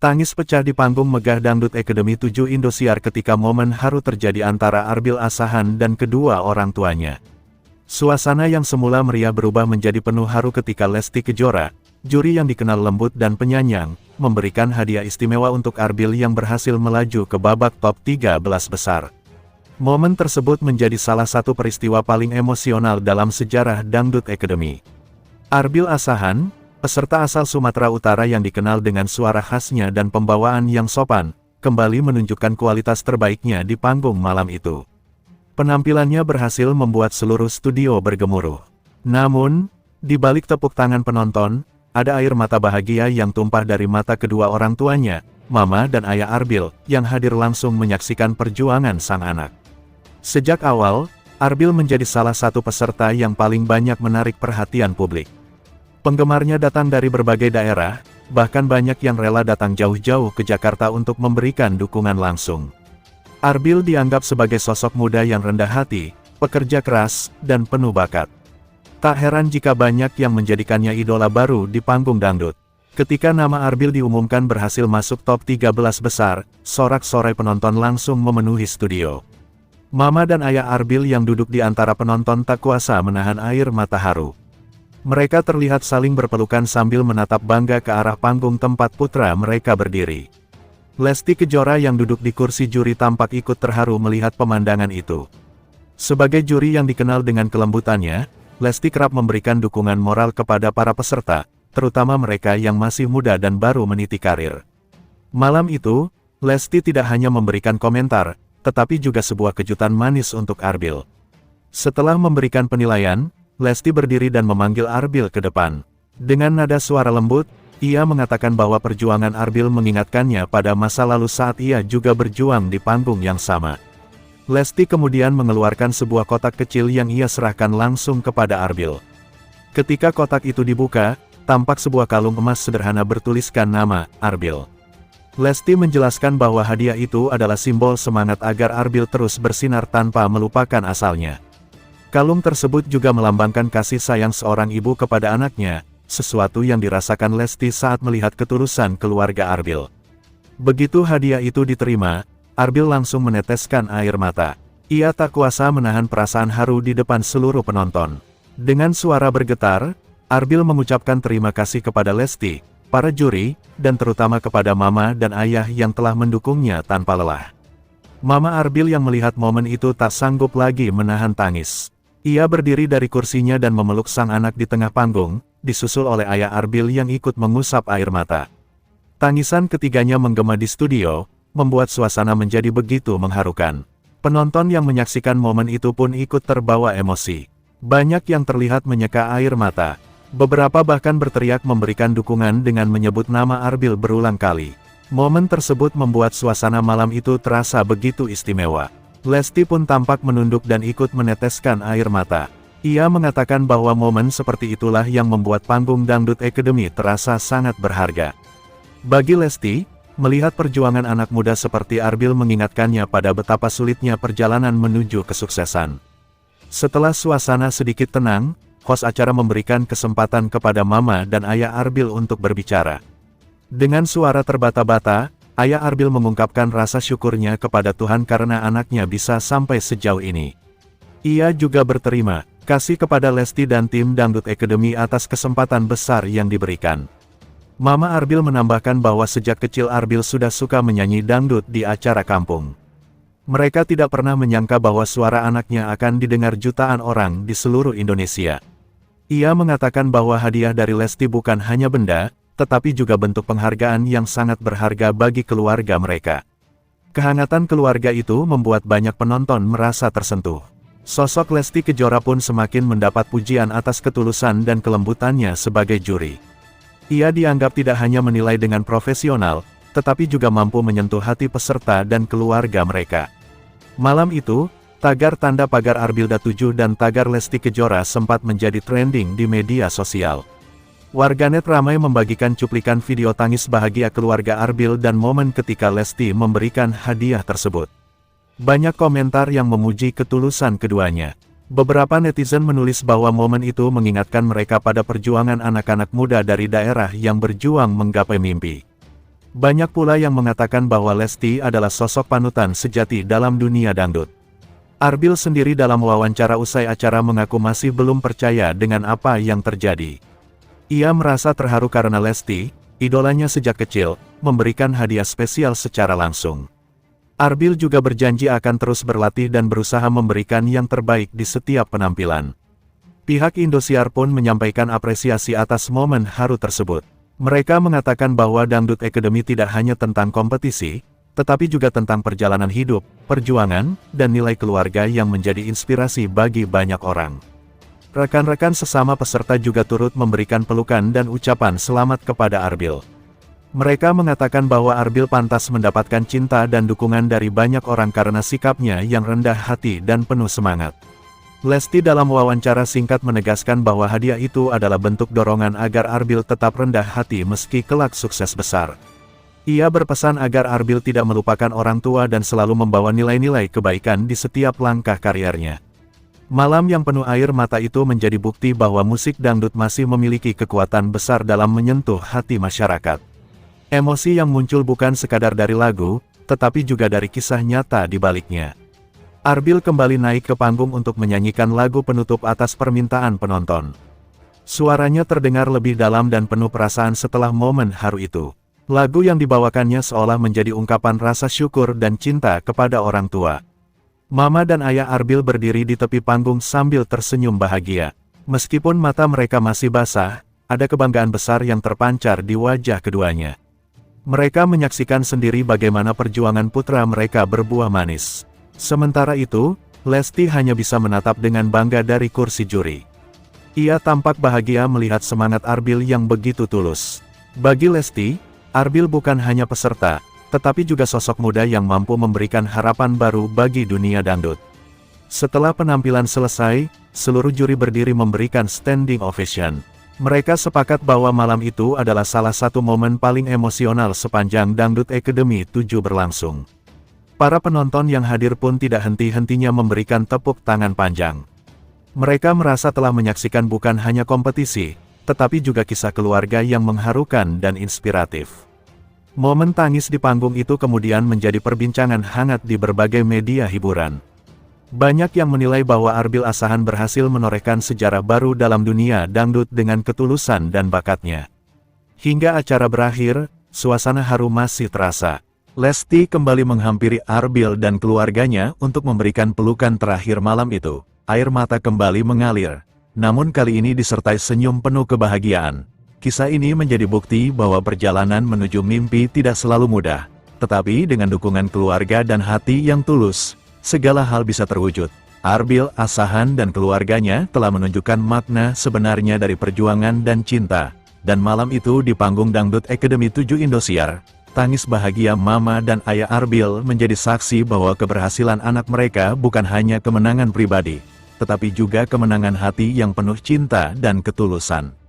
Tangis pecah di panggung megah Dangdut Academy 7 Indosiar ketika momen haru terjadi antara Arbil Asahan dan kedua orang tuanya. Suasana yang semula meriah berubah menjadi penuh haru ketika Lesti Kejora, juri yang dikenal lembut dan penyayang, memberikan hadiah istimewa untuk Arbil yang berhasil melaju ke babak top 13 besar. Momen tersebut menjadi salah satu peristiwa paling emosional dalam sejarah Dangdut Academy. Arbil Asahan, peserta asal Sumatera Utara yang dikenal dengan suara khasnya dan pembawaan yang sopan, kembali menunjukkan kualitas terbaiknya di panggung malam itu. Penampilannya berhasil membuat seluruh studio bergemuruh. Namun, di balik tepuk tangan penonton, ada air mata bahagia yang tumpah dari mata kedua orang tuanya, Mama dan Ayah Arbil, yang hadir langsung menyaksikan perjuangan sang anak. Sejak awal, Arbil menjadi salah satu peserta yang paling banyak menarik perhatian publik. Penggemarnya datang dari berbagai daerah, bahkan banyak yang rela datang jauh-jauh ke Jakarta untuk memberikan dukungan langsung. Arbil dianggap sebagai sosok muda yang rendah hati, pekerja keras, dan penuh bakat. Tak heran jika banyak yang menjadikannya idola baru di panggung dangdut. Ketika nama Arbil diumumkan berhasil masuk top 13 besar, sorak-sorai penonton langsung memenuhi studio. Mama dan Ayah Arbil yang duduk di antara penonton tak kuasa menahan air mata haru. Mereka terlihat saling berpelukan sambil menatap bangga ke arah panggung tempat putra mereka berdiri. Lesti Kejora yang duduk di kursi juri tampak ikut terharu melihat pemandangan itu. Sebagai juri yang dikenal dengan kelembutannya, Lesti kerap memberikan dukungan moral kepada para peserta, terutama mereka yang masih muda dan baru meniti karir. Malam itu, Lesti tidak hanya memberikan komentar, tetapi juga sebuah kejutan manis untuk Arbil. Setelah memberikan penilaian, Lesti berdiri dan memanggil Arbil ke depan. Dengan nada suara lembut, ia mengatakan bahwa perjuangan Arbil mengingatkannya pada masa lalu saat ia juga berjuang di panggung yang sama. Lesti kemudian mengeluarkan sebuah kotak kecil yang ia serahkan langsung kepada Arbil. Ketika kotak itu dibuka, tampak sebuah kalung emas sederhana bertuliskan nama Arbil. Lesti menjelaskan bahwa hadiah itu adalah simbol semangat agar Arbil terus bersinar tanpa melupakan asalnya. Kalung tersebut juga melambangkan kasih sayang seorang ibu kepada anaknya, sesuatu yang dirasakan Lesti saat melihat ketulusan keluarga Arbil. Begitu hadiah itu diterima, Arbil langsung meneteskan air mata. Ia tak kuasa menahan perasaan haru di depan seluruh penonton. Dengan suara bergetar, Arbil mengucapkan terima kasih kepada Lesti, para juri, dan terutama kepada Mama dan Ayah yang telah mendukungnya tanpa lelah. Mama Arbil yang melihat momen itu tak sanggup lagi menahan tangis. Ia berdiri dari kursinya dan memeluk sang anak di tengah panggung, disusul oleh Ayah Arbil yang ikut mengusap air mata. Tangisan ketiganya menggema di studio, membuat suasana menjadi begitu mengharukan. Penonton yang menyaksikan momen itu pun ikut terbawa emosi. Banyak yang terlihat menyeka air mata. Beberapa bahkan berteriak memberikan dukungan dengan menyebut nama Arbil berulang kali. Momen tersebut membuat suasana malam itu terasa begitu istimewa. Lesti pun tampak menunduk dan ikut meneteskan air mata. Ia mengatakan bahwa momen seperti itulah yang membuat panggung Dangdut Academy terasa sangat berharga. Bagi Lesti, melihat perjuangan anak muda seperti Arbil mengingatkannya pada betapa sulitnya perjalanan menuju kesuksesan. Setelah suasana sedikit tenang, host acara memberikan kesempatan kepada Mama dan Ayah Arbil untuk berbicara. Dengan suara terbata-bata, Ayah Arbil mengungkapkan rasa syukurnya kepada Tuhan karena anaknya bisa sampai sejauh ini. Ia juga berterima kasih kepada Lesti dan tim Dangdut Academy atas kesempatan besar yang diberikan. Mama Arbil menambahkan bahwa sejak kecil Arbil sudah suka menyanyi dangdut di acara kampung. Mereka tidak pernah menyangka bahwa suara anaknya akan didengar jutaan orang di seluruh Indonesia. Ia mengatakan bahwa hadiah dari Lesti bukan hanya benda, tetapi juga bentuk penghargaan yang sangat berharga bagi keluarga mereka. Kehangatan keluarga itu membuat banyak penonton merasa tersentuh. Sosok Lesti Kejora pun semakin mendapat pujian atas ketulusan dan kelembutannya sebagai juri. Ia dianggap tidak hanya menilai dengan profesional, tetapi juga mampu menyentuh hati peserta dan keluarga mereka. Malam itu, tagar tanda pagar Arbilda 7 dan tagar Lesti Kejora sempat menjadi trending di media sosial. Warganet ramai membagikan cuplikan video tangis bahagia keluarga Arbil dan momen ketika Lesti memberikan hadiah tersebut. Banyak komentar yang memuji ketulusan keduanya. Beberapa netizen menulis bahwa momen itu mengingatkan mereka pada perjuangan anak-anak muda dari daerah yang berjuang menggapai mimpi. Banyak pula yang mengatakan bahwa Lesti adalah sosok panutan sejati dalam dunia dangdut. Arbil sendiri dalam wawancara usai acara mengaku masih belum percaya dengan apa yang terjadi. Ia merasa terharu karena Lesti, idolanya sejak kecil, memberikan hadiah spesial secara langsung. Arbil juga berjanji akan terus berlatih dan berusaha memberikan yang terbaik di setiap penampilan. Pihak Indosiar pun menyampaikan apresiasi atas momen haru tersebut. Mereka mengatakan bahwa Dangdut Academy tidak hanya tentang kompetisi, tetapi juga tentang perjalanan hidup, perjuangan, dan nilai keluarga yang menjadi inspirasi bagi banyak orang. Rekan-rekan sesama peserta juga turut memberikan pelukan dan ucapan selamat kepada Arbil. Mereka mengatakan bahwa Arbil pantas mendapatkan cinta dan dukungan dari banyak orang karena sikapnya yang rendah hati dan penuh semangat. Lesti dalam wawancara singkat menegaskan bahwa hadiah itu adalah bentuk dorongan agar Arbil tetap rendah hati meski kelak sukses besar. Ia berpesan agar Arbil tidak melupakan orang tua dan selalu membawa nilai-nilai kebaikan di setiap langkah karirnya. Malam yang penuh air mata itu menjadi bukti bahwa musik dangdut masih memiliki kekuatan besar dalam menyentuh hati masyarakat. Emosi yang muncul bukan sekadar dari lagu, tetapi juga dari kisah nyata di baliknya. Arbil kembali naik ke panggung untuk menyanyikan lagu penutup atas permintaan penonton. Suaranya terdengar lebih dalam dan penuh perasaan setelah momen haru itu. Lagu yang dibawakannya seolah menjadi ungkapan rasa syukur dan cinta kepada orang tua. Mama dan ayah Arbil berdiri di tepi panggung sambil tersenyum bahagia. Meskipun mata mereka masih basah, ada kebanggaan besar yang terpancar di wajah keduanya. Mereka menyaksikan sendiri bagaimana perjuangan putra mereka berbuah manis. Sementara itu, Lesti hanya bisa menatap dengan bangga dari kursi juri. Ia tampak bahagia melihat semangat Arbil yang begitu tulus. Bagi Lesti, Arbil bukan hanya peserta, tetapi juga sosok muda yang mampu memberikan harapan baru bagi dunia dangdut. Setelah penampilan selesai, seluruh juri berdiri memberikan standing ovation. Mereka sepakat bahwa malam itu adalah salah satu momen paling emosional sepanjang Dangdut Academy 7 berlangsung. Para penonton yang hadir pun tidak henti-hentinya memberikan tepuk tangan panjang. Mereka merasa telah menyaksikan bukan hanya kompetisi, tetapi juga kisah keluarga yang mengharukan dan inspiratif. Momen tangis di panggung itu kemudian menjadi perbincangan hangat di berbagai media hiburan. Banyak yang menilai bahwa Arbil Asahan berhasil menorehkan sejarah baru dalam dunia dangdut dengan ketulusan dan bakatnya. Hingga acara berakhir, suasana haru masih terasa. Lesti kembali menghampiri Arbil dan keluarganya untuk memberikan pelukan terakhir malam itu. Air mata kembali mengalir, namun kali ini disertai senyum penuh kebahagiaan. Kisah ini menjadi bukti bahwa perjalanan menuju mimpi tidak selalu mudah, tetapi dengan dukungan keluarga dan hati yang tulus, segala hal bisa terwujud. Arbil Asahan dan keluarganya telah menunjukkan makna sebenarnya dari perjuangan dan cinta. Dan malam itu di panggung Dangdut Academy 7 Indosiar, tangis bahagia mama dan ayah Arbil menjadi saksi bahwa keberhasilan anak mereka bukan hanya kemenangan pribadi, tetapi juga kemenangan hati yang penuh cinta dan ketulusan.